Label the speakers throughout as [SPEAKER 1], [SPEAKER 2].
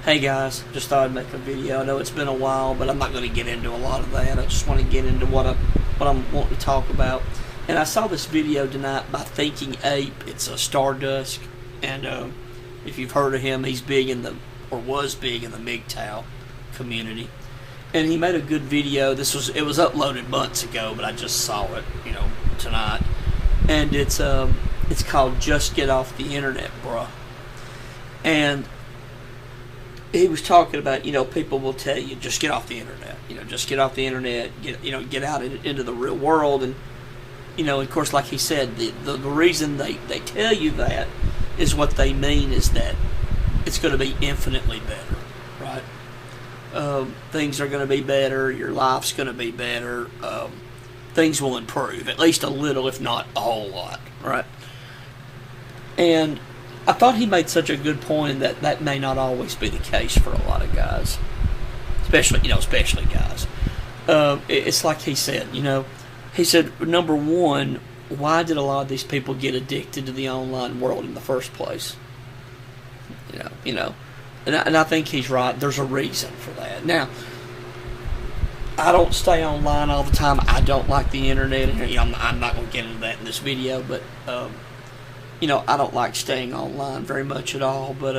[SPEAKER 1] Hey guys, just thought I'd make a video. I know it's been a while, but I'm not going to get into a lot of that. I just want to get into what I'm wanting to talk about. And I saw this video tonight by Thinking Ape. It's a Stardust, and if you've heard of him, he's big in the or was big in the MGTOW community. And he made a good video. It was uploaded months ago, but I just saw it, tonight. And it's called "Just Get Off the Internet, Bruh." And he was talking about, people will tell you, just get off the internet. Just get off the internet, get out into the real world. And, of course, like he said, the reason they tell you that is what they mean is that it's going to be infinitely better, right? Things are going to be better. Your life's going to be better. Things will improve, at least a little, if not a whole lot, right? And I thought he made such a good point that may not always be the case for a lot of guys, especially guys. It's like he said, he said, number one, why did a lot of these people get addicted to the online world in the first place? And I think he's right. There's a reason for that. Now, I don't stay online all the time. I don't like the internet. I'm not going to get into that in this video, but I don't like staying online very much at all, but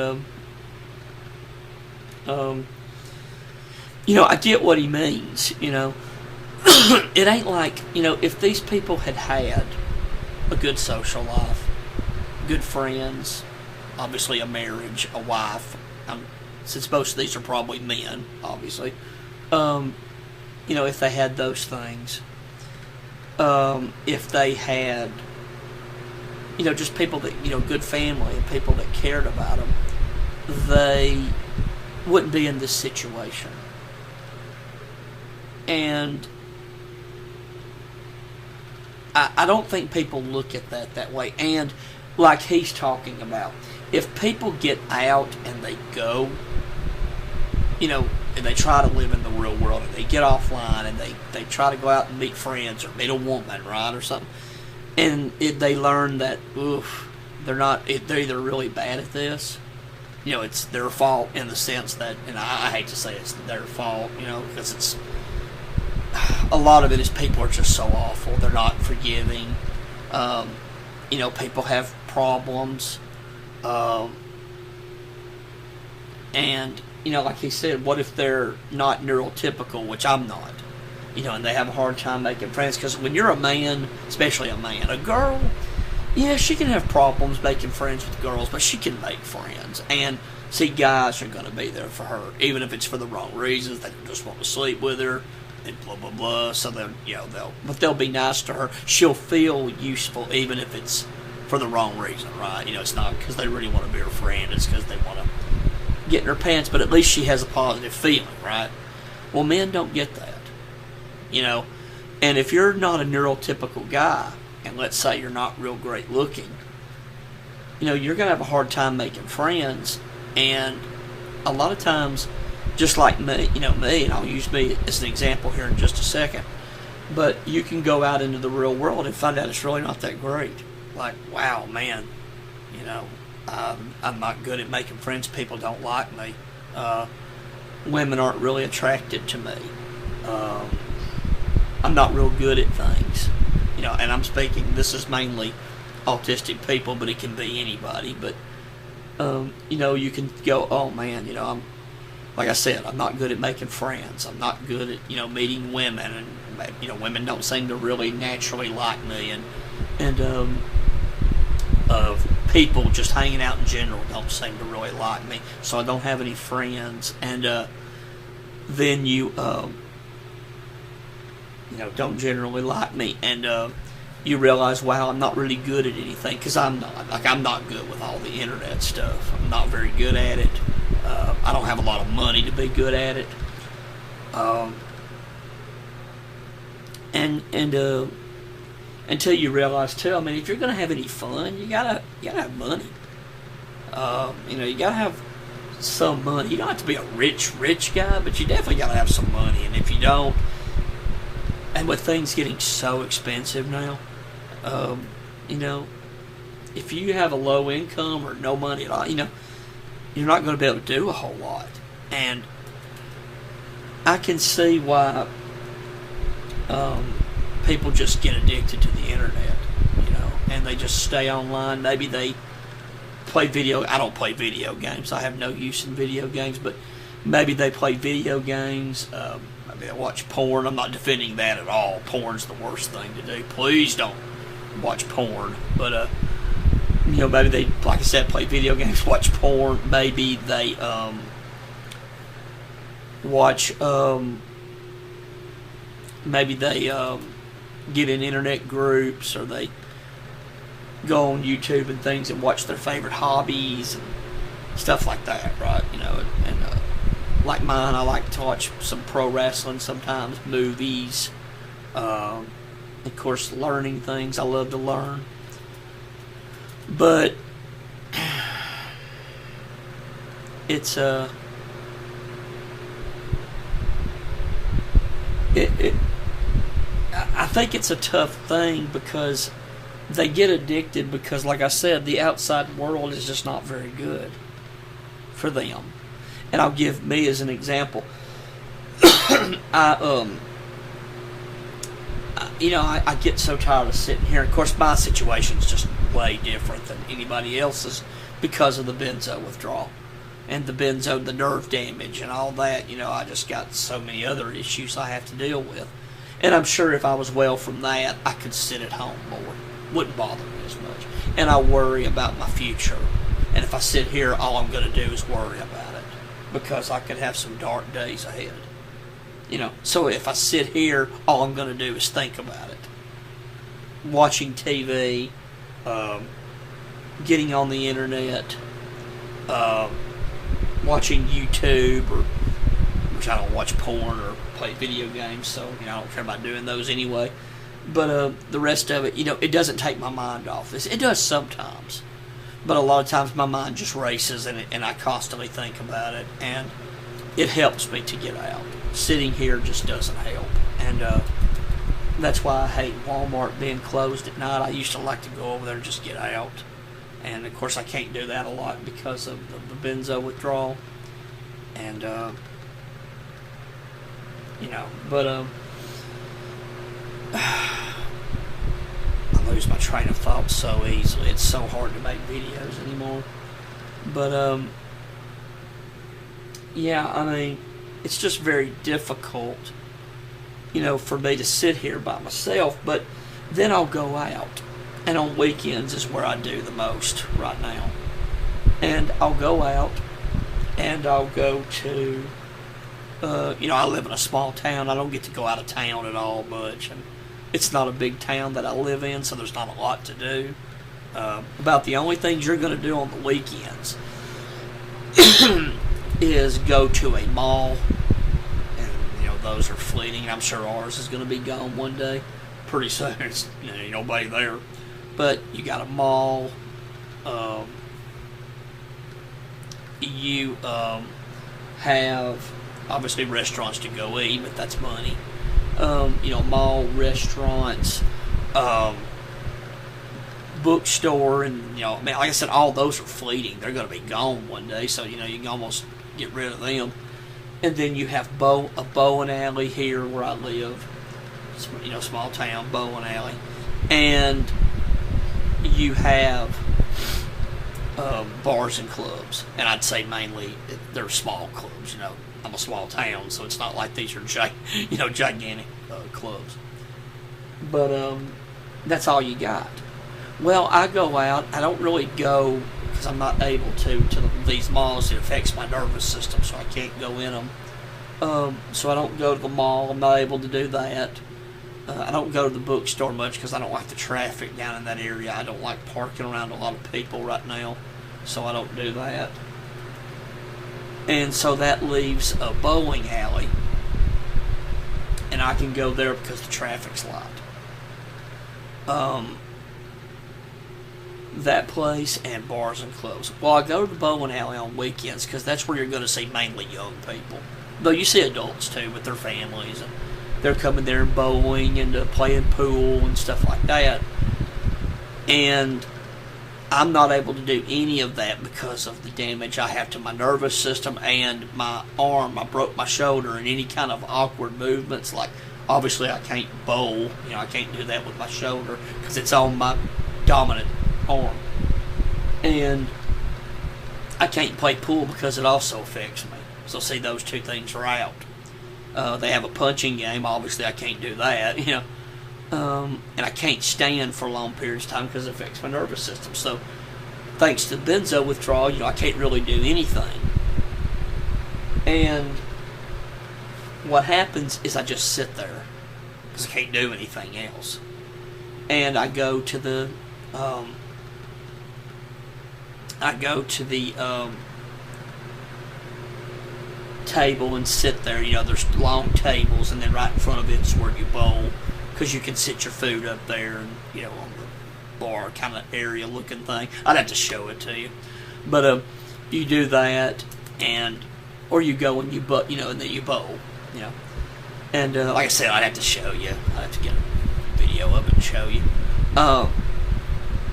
[SPEAKER 1] I get what he means. It ain't like, if these people had a good social life, good friends, obviously a marriage, a wife, since most of these are probably men, obviously, if they had those things, if they had just people that, good family and people that cared about them, they wouldn't be in this situation. And I don't think people look at that way. And like he's talking about, if people get out and they go, and they try to live in the real world, and they get offline, and they try to go out and meet friends or meet a woman, right, or something, and they learn that, they're either really bad at this, it's their fault in the sense that, and I hate to say it's their fault, because it's, a lot of it is people are just so awful, they're not forgiving, people have problems, and, like he said, what if they're not neurotypical, which I'm not, and they have a hard time making friends, because when you're a man, especially a man, a girl, yeah, she can have problems making friends with girls, but she can make friends, and see, guys are going to be there for her, even if it's for the wrong reasons. They just want to sleep with her, and blah, blah, blah, so they'll be nice to her. She'll feel useful, even if it's for the wrong reason, right? It's not because they really want to be her friend, it's because they want to get in her pants, but at least she has a positive feeling, right? Well, men don't get that. And if you're not a neurotypical guy, and let's say you're not real great looking, you're going to have a hard time making friends, and a lot of times, just like me, and I'll use me as an example here in just a second, but you can go out into the real world and find out it's really not that great. Like, wow, man, I'm not good at making friends, people don't like me, women aren't really attracted to me, I'm not real good at things, and I'm speaking, this is mainly autistic people, but it can be anybody, but, you can go, oh man, I'm, like I said, I'm not good at making friends, I'm not good at, meeting women, and, women don't seem to really naturally like me, and people just hanging out in general don't seem to really like me, so I don't have any friends, and, then you don't generally like me, and you realize, wow, I'm not really good at anything, because I'm not good with all the internet stuff. I'm not very good at it. I don't have a lot of money to be good at it. And until you realize too, I mean, if you're gonna have any fun, you gotta have money. You gotta have some money. You don't have to be a rich guy, but you definitely gotta have some money. And if you don't, and with things getting so expensive now, if you have a low income or no money at all, you're not going to be able to do a whole lot. And I can see why people just get addicted to the internet, and they just stay online. Maybe they play video. I don't play video games. I have no use in video games, but maybe they play video games. Maybe they watch porn. I'm not defending that at all. Porn's the worst thing to do. Please don't watch porn. But maybe they, like I said, play video games, watch porn. Maybe they watch. Maybe they get in internet groups, or they go on YouTube and things and watch their favorite hobbies and stuff like that, right? And like mine, I like to watch some pro wrestling sometimes, movies, of course, learning things. I love to learn. But it's I think it's a tough thing because they get addicted because, like I said, the outside world is just not very good for them. And I'll give me as an example. I get so tired of sitting here. Of course, my situation's just way different than anybody else's because of the benzo withdrawal and the nerve damage and all that. I just got so many other issues I have to deal with. And I'm sure if I was well from that, I could sit at home more. Wouldn't bother me as much. And I worry about my future. And if I sit here, all I'm going to do is worry about it. Because I could have some dark days ahead. So if I sit here, all I'm going to do is think about it. Watching TV, getting on the internet, watching YouTube, which I don't watch porn or play video games, so I don't care about doing those anyway. But the rest of it, it doesn't take my mind off this. It does sometimes, but a lot of times my mind just races, and I constantly think about it, and it helps me to get out. Sitting here just doesn't help, and that's why I hate Walmart being closed at night. I used to like to go over there and just get out, and of course I can't do that a lot because of the benzo withdrawal, and but I lose my train of thought so easily. It's so hard to make videos anymore. But it's just very difficult, for me to sit here by myself. But then I'll go out, and on weekends is where I do the most right now. And I'll go out, and I'll go to, I live in a small town. I don't get to go out of town at all much, and it's not a big town that I live in, so there's not a lot to do. About the only things you're going to do on the weekends is go to a mall, and those are fleeting. I'm sure ours is going to be gone one day. Pretty soon, it's nobody there. But you got a mall. You have obviously restaurants to go eat, but that's money. Mall, restaurants, bookstore, and like I said, all those are fleeting. They're going to be gone one day, so you can almost get rid of them. And then you have a bowling alley here where I live. Small town bowling alley, and you have bars and clubs. And I'd say mainly they're small clubs. I'm a small town, so it's not like these are gigantic clubs. But that's all you got. Well, I go out. I don't really go because I'm not able to these malls. It affects my nervous system, so I can't go in them. So I don't go to the mall. I'm not able to do that. I don't go to the bookstore much because I don't like the traffic down in that area. I don't like parking around a lot of people right now, so I don't do that. And so that leaves a bowling alley, and I can go there because the traffic's light. That place and bars and clubs. Well, I go to the bowling alley on weekends because that's where you're going to see mainly young people. Though you see adults too with their families, and they're coming there and bowling and playing pool and stuff like that. And I'm not able to do any of that because of the damage I have to my nervous system and my arm. I broke my shoulder, and any kind of awkward movements, like obviously I can't bowl. I can't do that with my shoulder because it's on my dominant arm. And I can't play pool because it also affects me. So see, those two things are out. They have a punching game. Obviously, I can't do that. And I can't stand for long periods of time because it affects my nervous system. So, thanks to benzo withdrawal, I can't really do anything. And what happens is I just sit there because I can't do anything else. And I go to the table and sit there. There's long tables, and then right in front of it's where you bowl, because you can sit your food up there and on the bar kind of area looking thing. I'd have to show it to you, but you do that, or you go and you and then you bowl, and like I said, I'd have to show you. I'd have to get a video of it and show you.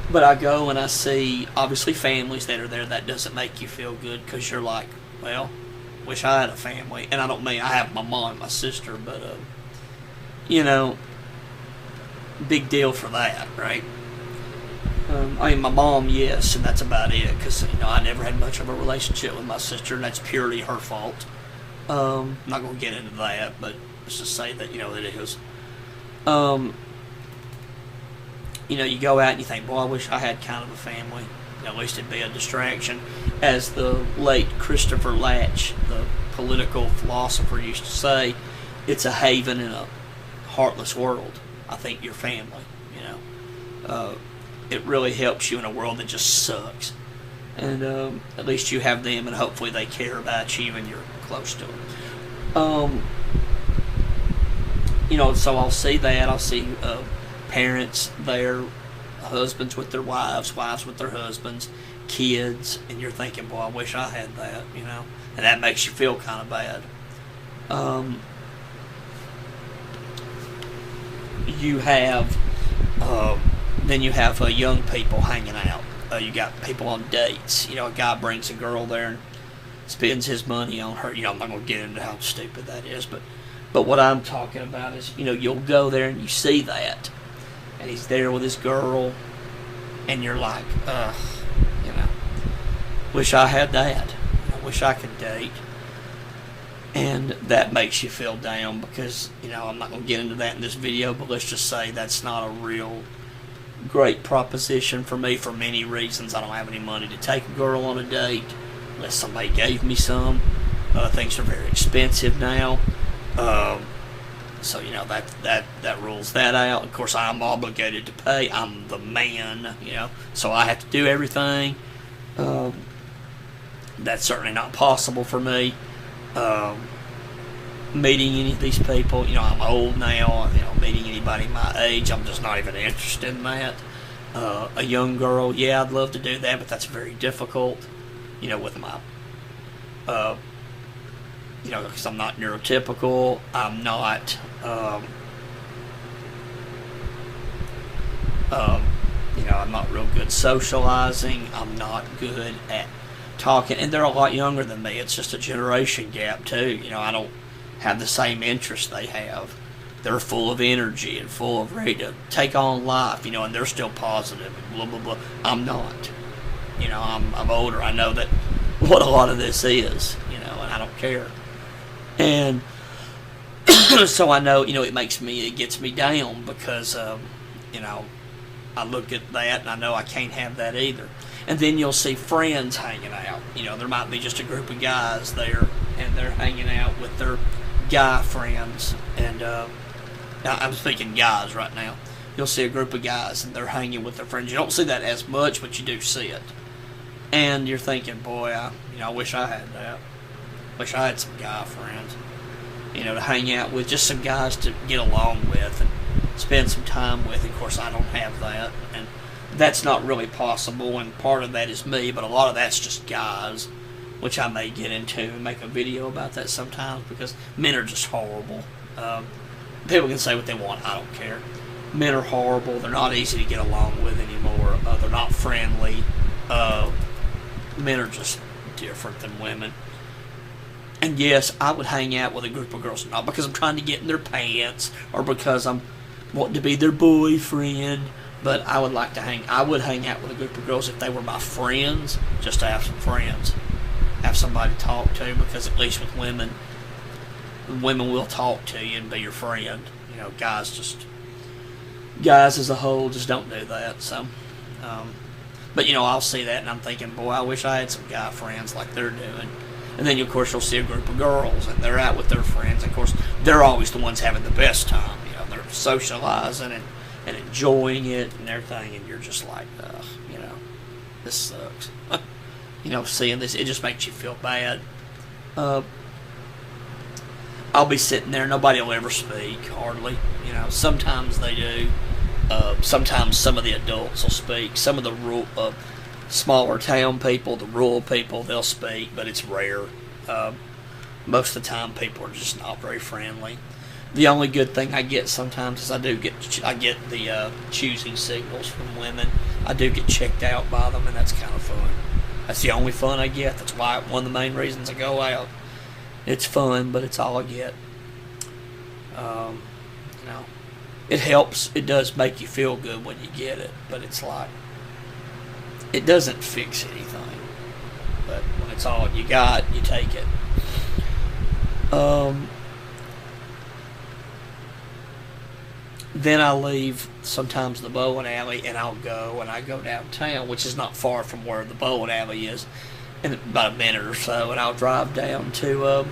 [SPEAKER 1] But I go and I see, obviously, families that are there. That doesn't make you feel good because you're like, well, wish I had a family. And I don't mean I have my mom and my sister, but, big deal for that, right? My mom, yes, and that's about it, because, I never had much of a relationship with my sister, and that's purely her fault. I'm not going to get into that, but let's just say that, it is. You go out and you think, boy, I wish I had kind of a family. At least it'd be a distraction. As the late Christopher Latch, the political philosopher, used to say, it's a haven in a heartless world. I think your family, it really helps you in a world that just sucks. And at least you have them, and hopefully they care about you and you're close to them. So I'll see that. I'll see parents there, husbands with their wives, wives with their husbands, kids, and you're thinking, boy, I wish I had that, and that makes you feel kind of bad. You have young people hanging out. You got people on dates. A guy brings a girl there and spends his money on her. I'm not going to get into how stupid that is, but what I'm talking about is, you'll go there and you see that, and he's there with his girl, and you're like, wish I had that. I wish I could date. And that makes you feel down because, I'm not going to get into that in this video, but let's just say that's not a real great proposition for me for many reasons. I don't have any money to take a girl on a date unless somebody gave me some. Things are very expensive now. So, that rules that out. Of course, I'm obligated to pay. I'm the man, so I have to do everything. That's certainly not possible for me. Meeting any of these people, I'm old now, meeting anybody my age, I'm just not even interested in that. A young girl, yeah, I'd love to do that, but that's very difficult, with my, because I'm not neurotypical, I'm not, I'm not real good socializing, I'm not good at talking, and they're a lot younger than me. It's just a generation gap too. I don't have the same interests they have. They're full of energy and full of ready to take on life, and they're still positive and blah blah blah. I'm not. I'm older. I know that what a lot of this is, and I don't care. And so I know, it gets me down because I look at that and I know I can't have that either. And then you'll see friends hanging out. There might be just a group of guys there, and they're hanging out with their guy friends. And I'm speaking guys right now. You'll see a group of guys, and they're hanging with their friends. You don't see that as much, but you do see it. And you're thinking, boy, I wish I had that. Wish I had some guy friends. To hang out with, just some guys to get along with and spend some time with. Of course, I don't have that. And that's not really possible, and part of that is me, but a lot of that's just guys, which I may get into and make a video about that sometimes, because men are just horrible. People can say what they want, I don't care. Men are horrible. They're not easy to get along with anymore. They're not friendly. Men are just different than women. And yes, I would hang out with a group of girls, not because I'm trying to get in their pants or because I'm wanting to be their boyfriend, but I would hang out with a group of girls if they were my friends, just to have some friends, have somebody to talk to, because at least with women will talk to you and be your friend. You know, guys as a whole just don't do that. So, but you know, I'll see that and I'm thinking, boy, I wish I had some guy friends like they're doing. And then, of course, you'll see a group of girls, and they're out with their friends. Of course, they're always the ones having the best time. You know, they're socializing and enjoying it and everything, and you're just like, you know, this sucks. You know, seeing this, it just makes you feel bad. I'll be sitting there, nobody will ever speak, hardly. You know, sometimes they do. Sometimes some of the adults will speak. Some of the smaller town people, the rural people, they'll speak, but it's rare. Most of the time, people are just not very friendly. The only good thing I get sometimes is I get the choosing signals from women. I do get checked out by them, and that's kind of fun. That's the only fun I get. That's why one of the main reasons I go out. It's fun, but it's all I get. You know, it helps. It does make you feel good when you get it, but it's like, it doesn't fix anything. But when it's all you got, you take it. Then I leave sometimes the bowling alley, and I go downtown, which is not far from where the bowling alley is, in about a minute or so, and I'll drive down to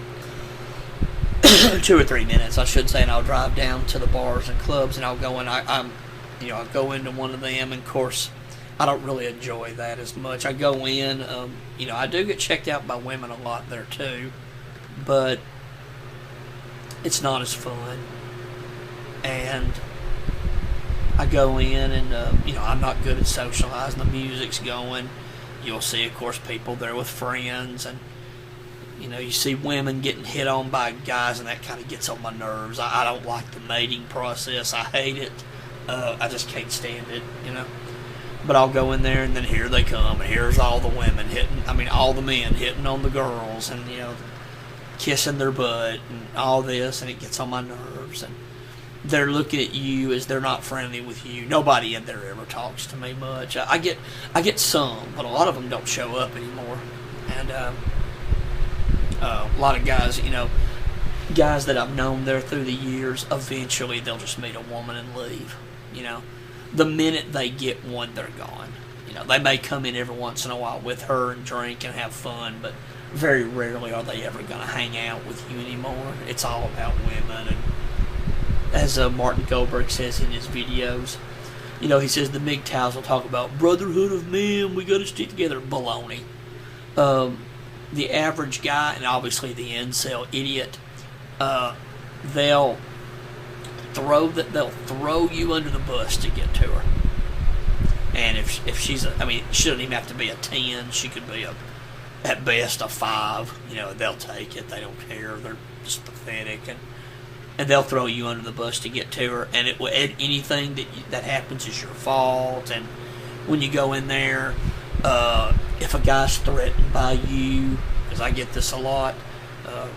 [SPEAKER 1] 2 or 3 minutes, I should say, and I'll drive down to the bars and clubs, and I'll go in. I'll go into one of them, and of course, I don't really enjoy that as much. I go in, you know, I do get checked out by women a lot there too, but it's not as fun. And I go in and, you know, I'm not good at socializing. The music's going. You'll see, of course, people there with friends, and, you know, you see women getting hit on by guys, and that kind of gets on my nerves. I don't like the mating process. I hate it. I just can't stand it, you know. But I'll go in there, and then here they come, and here's all the women all the men hitting on the girls, and, you know, kissing their butt, and all this, and it gets on my nerves, and they're looking at you as they're not friendly with you. Nobody in there ever talks to me much. I get some, but a lot of them don't show up anymore, and a lot of guys, you know, guys that I've known there through the years, eventually they'll just meet a woman and leave, you know. The minute they get one, they're gone. You know, they may come in every once in a while with her and drink and have fun, but very rarely are they ever going to hang out with you anymore. It's all about women. And as Martin Goldberg says in his videos, you know, he says the MGTOWs will talk about brotherhood of men, we got to stick together. Baloney. The average guy, and obviously the incel idiot, they'll throw you under the bus to get to her. And if she's she doesn't even have to be a 10. She could be at best a 5. You know, they'll take it. They don't care. They're just pathetic, and they'll throw you under the bus to get to her. And anything that happens is your fault. And when you go in there, if a guy's threatened by you, because I get this a lot, I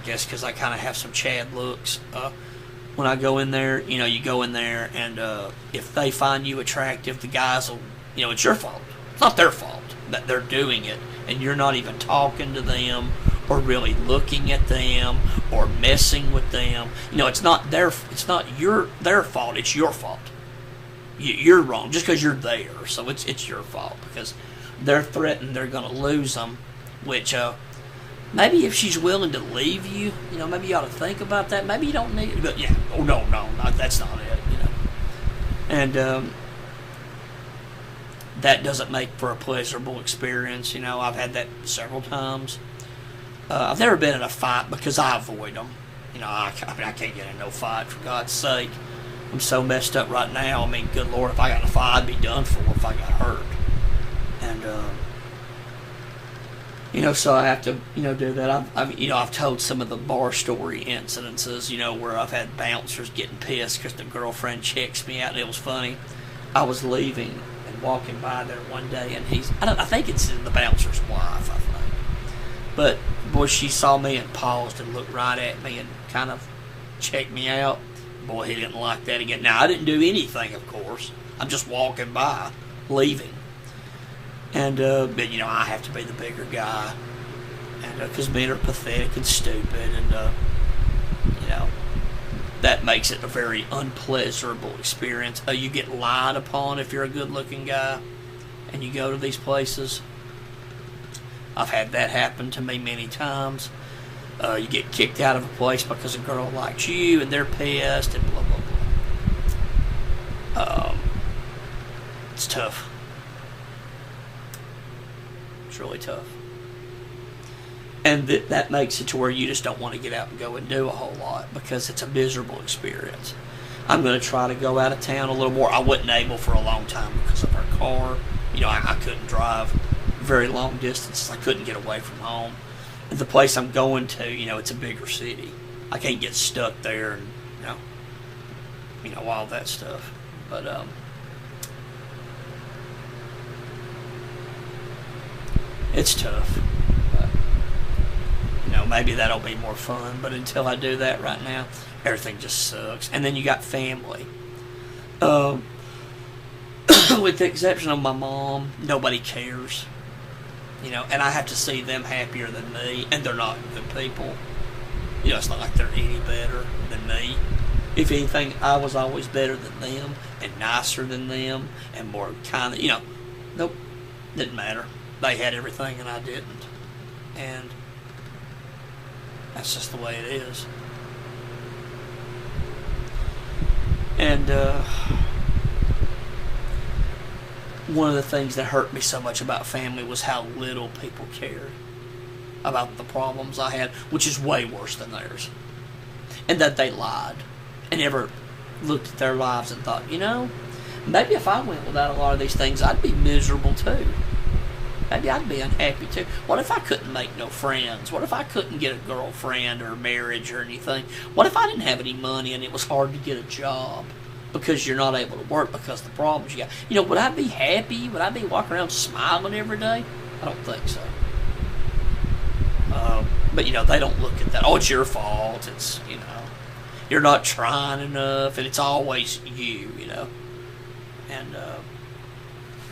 [SPEAKER 1] guess because I kind of have some Chad looks. When I go in there, you know, you go in there, and if they find you attractive, the guys will, you know, it's your fault. It's not their fault that they're doing it, and you're not even talking to them or really looking at them or messing with them. You know, it's not their fault. It's your fault. You're wrong just because you're there. So it's your fault because they're threatened they're going to lose them, which maybe if she's willing to leave you, you know, maybe you ought to think about that. Maybe you don't need it. But yeah, no, that's not it, you know. And that doesn't make for a pleasurable experience. You know, I've had that several times. I've never been in a fight because I avoid them. You know, I can't get in no fight, for God's sake. I'm so messed up right now. I mean, good Lord, if I got in a fight, I'd be done for if I got hurt. And, So I have to, do that. I've told some of the bar story incidences, where I've had bouncers getting pissed because the girlfriend checks me out, and it was funny. I was leaving and walking by there one day, and I think it's the bouncer's wife, I think. But, boy, she saw me and paused and looked right at me and kind of checked me out. Boy, he didn't like that again. Now, I didn't do anything, of course. I'm just walking by, leaving. And, but, I have to be the bigger guy. And, because men are pathetic and stupid. And, that makes it a very unpleasurable experience. You get lied upon if you're a good-looking guy and you go to these places. I've had that happen to me many times. You get kicked out of a place because a girl likes you and they're pissed and blah, blah, blah. It's tough. It's really tough. And that makes it to where you just don't want to get out and go and do a whole lot because it's a miserable experience. I'm going to try to go out of town a little more. I wasn't able for a long time because of our car. I couldn't drive very long distances. I couldn't get away from home. And the place I'm going to, it's a bigger city. I can't get stuck there and, all that stuff. But, it's tough. Maybe that'll be more fun, but until I do that right now, everything just sucks. And then you got family. With the exception of my mom, nobody cares. And I have to see them happier than me, and they're not good people. It's not like they're any better than me. If anything, I was always better than them, and nicer than them, and more kind of, nope, didn't matter. They had everything, and I didn't. And that's just the way it is. And one of the things that hurt me so much about family was how little people cared about the problems I had, which is way worse than theirs. And that they lied and never looked at their lives and thought, maybe if I went without a lot of these things, I'd be miserable too. Maybe I'd be unhappy too. What if I couldn't make no friends? What if I couldn't get a girlfriend or a marriage or anything? What if I didn't have any money and it was hard to get a job because you're not able to work because of the problems you got? Would I be happy? Would I be walking around smiling every day? I don't think so. But, they don't look at that. Oh, it's your fault. It's, you're not trying enough. And it's always you, And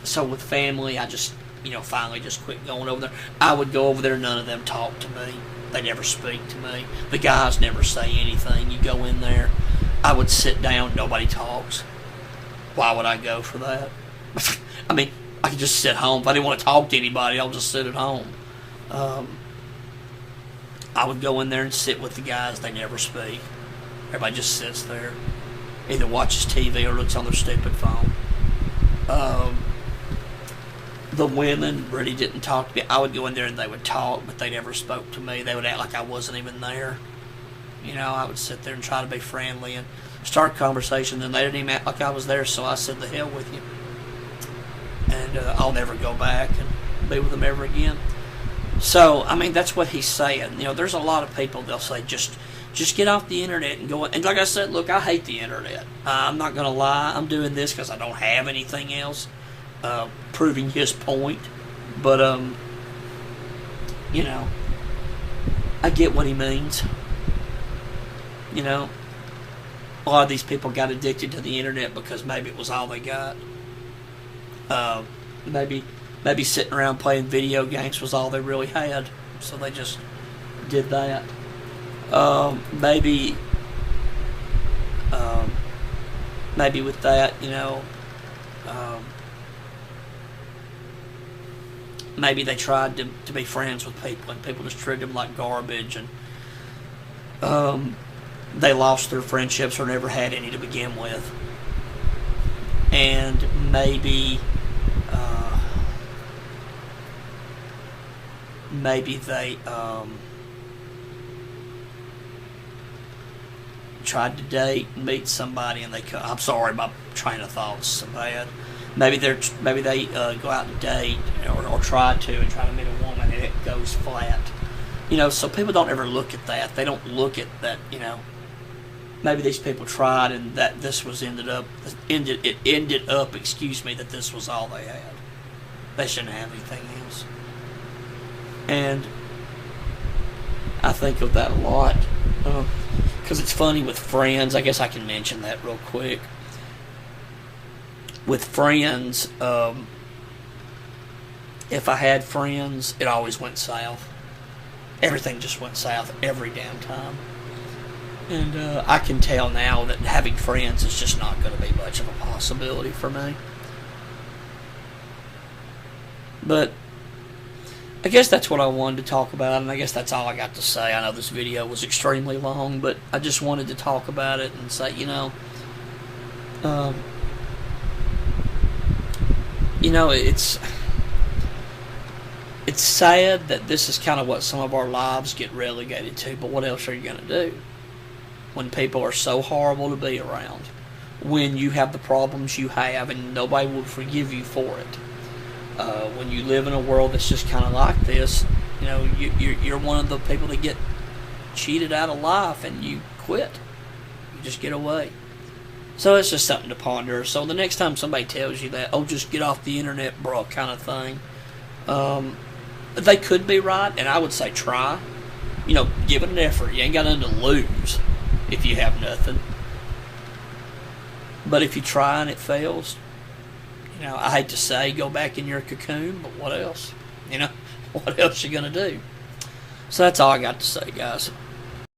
[SPEAKER 1] so with family, I just... finally just quit going over there. I would go over there, none of them talk to me. They never speak to me. The guys never say anything. You go in there, I would sit down, nobody talks. Why would I go for that? I could just sit home. If I didn't want to talk to anybody, I'll just sit at home. I would go in there and sit with the guys. They never speak. Everybody just sits there. Either watches TV or looks on their stupid phone. The women really didn't talk to me. I would go in there and they would talk, but they never spoke to me. They would act like I wasn't even there. I would sit there and try to be friendly and start conversation, and they didn't even act like I was there, so I said, the hell with you. And I'll never go back and be with them ever again. So, that's what he's saying. There's a lot of people, they'll say, just get off the internet and go. And like I said, look, I hate the internet. I'm not going to lie. I'm doing this because I don't have anything else. Proving his point, but I get what he means. A lot of these people got addicted to the internet because maybe it was all they got. Maybe sitting around playing video games was all they really had, so they just did that. Maybe with that, maybe they tried to be friends with people, and people just treated them like garbage, and they lost their friendships or never had any to begin with. And maybe they tried to date and meet somebody, and I'm sorry, my train of thoughts so bad. Maybe they go out and date or try to meet a woman, and it goes flat. You know, so people don't ever look at that. They don't look at that, you know, maybe these people tried and that this was ended up, excuse me, that this was all they had. They shouldn't have anything else. And I think of that a lot. Because it's funny with friends. I guess I can mention that real quick. With friends, if I had friends, it always went south. Everything just went south every damn time. And I can tell now that having friends is just not going to be much of a possibility for me. But I guess that's what I wanted to talk about, and I guess that's all I got to say. I know this video was extremely long, but I just wanted to talk about it and say, you know, it's sad that this is kind of what some of our lives get relegated to, but what else are you going to do when people are so horrible to be around, when you have the problems you have and nobody will forgive you for it? When you live in a world that's just kind of like this, you know, you're one of the people that get cheated out of life and you quit. You just get away. So it's just something to ponder. So the next time somebody tells you that, oh, just get off the internet, bro, kind of thing, they could be right, and I would say try. You know, give it an effort. You ain't got nothing to lose if you have nothing. But if you try and it fails, you know, I hate to say go back in your cocoon, but what else? You know, what else you gonna do? So that's all I got to say, guys.